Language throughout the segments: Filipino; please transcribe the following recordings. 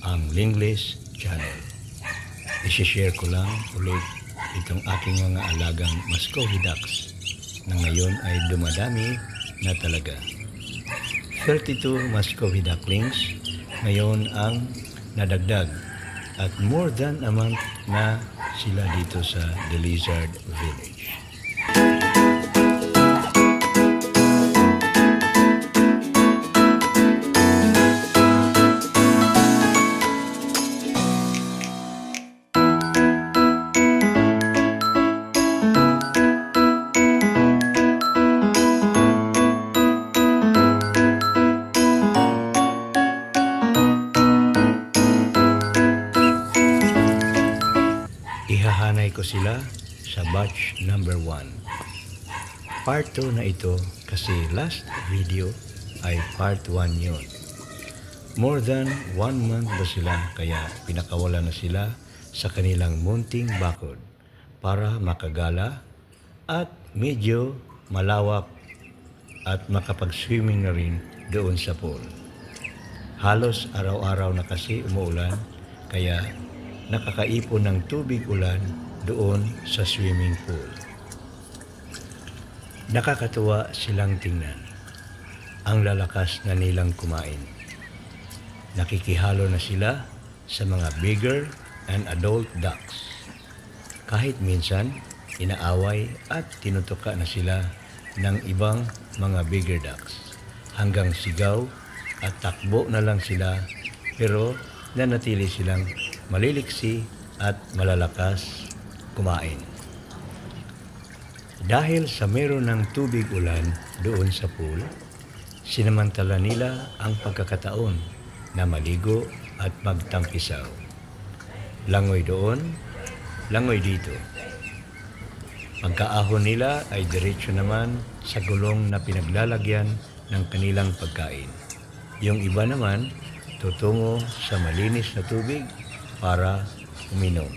ang Lingless Channel. I-share ko lang ulit itong aking mga alagang Muscovy ducks na ngayon ay dumadami na talaga. 32 Muscovy ducklings ngayon ang nadagdag at more than a month na sila dito sa The Lizard Village. Ihahanay ko sila sa batch number 1. Part 2 na ito kasi last video ay part 1 yun. More than 1 month ba sila kaya pinakawala na sila sa kanilang munting bakod para makagala at medyo malawak at makapag-swimming na rin doon sa pool. Halos araw-araw na kasi umuulan kaya nakakaipon ng tubig ulan doon sa swimming pool. Nakakatuwa silang tingnan. Ang lalakas na nilang kumain. Nakikihalo na sila sa mga bigger and adult ducks. Kahit minsan, inaaway at tinutuka na sila ng ibang mga bigger ducks. Hanggang sigaw at takbo na lang sila pero nanatili silang maliliksi at malalakas kumain. Dahil sa meron ng tubig ulan doon sa pool, sinamantala nila ang pagkakataon na maligo at magtangkisaw. Langoy doon, langoy dito. Pagkaahon nila ay diretso naman sa gulong na pinaglalagyan ng kanilang pagkain. Yung iba naman, tutungo sa malinis na tubig para uminom.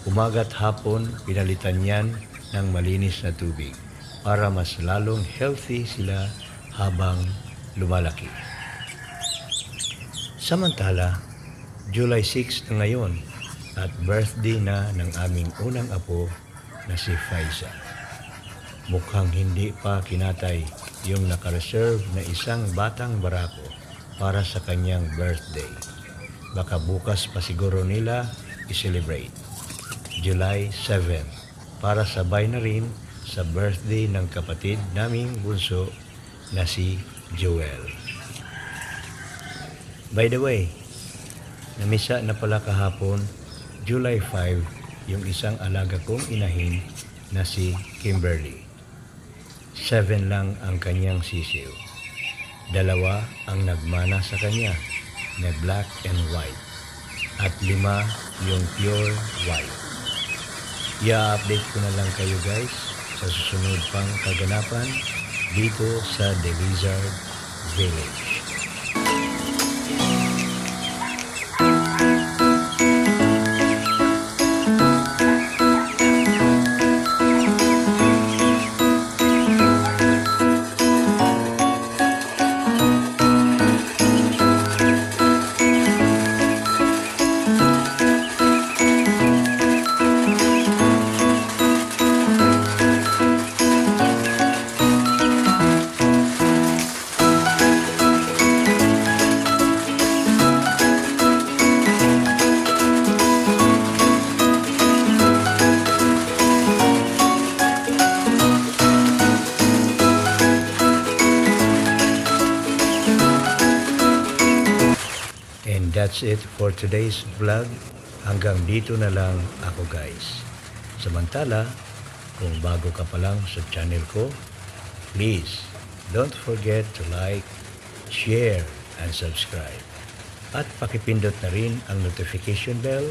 Umaga't hapon, pinalitan yan ng malinis na tubig para mas lalong healthy sila habang lumalaki. Samantala, July 6 na ngayon at birthday na ng aming unang apo na si Faiza. Mukhang hindi pa kinatay yung nakareserve na isang batang barako para sa kanyang birthday. Baka bukas pa siguro nila i-celebrate. July 7 para sabay na rin sa birthday ng kapatid naming bunso na si Joel. By the way, namisa na pala kahapon, July 5, yung isang alaga kong inahin na si Kimberly. 7 lang ang kanyang sisiw. 2 ang nagmana sa kanya na black and white at 5 yung pure white. I-update ko na lang kayo guys sa susunod pang kaganapan dito sa The Lizard Village. And that's it for today's vlog. Hanggang dito na lang ako guys. Samantala, kung bago ka pa lang sa channel ko, please don't forget to like, share, and subscribe. At pakipindot na rin ang notification bell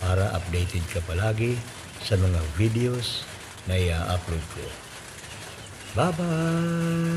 para updated ka palagi sa mga videos na i-upload ko. Bye-bye!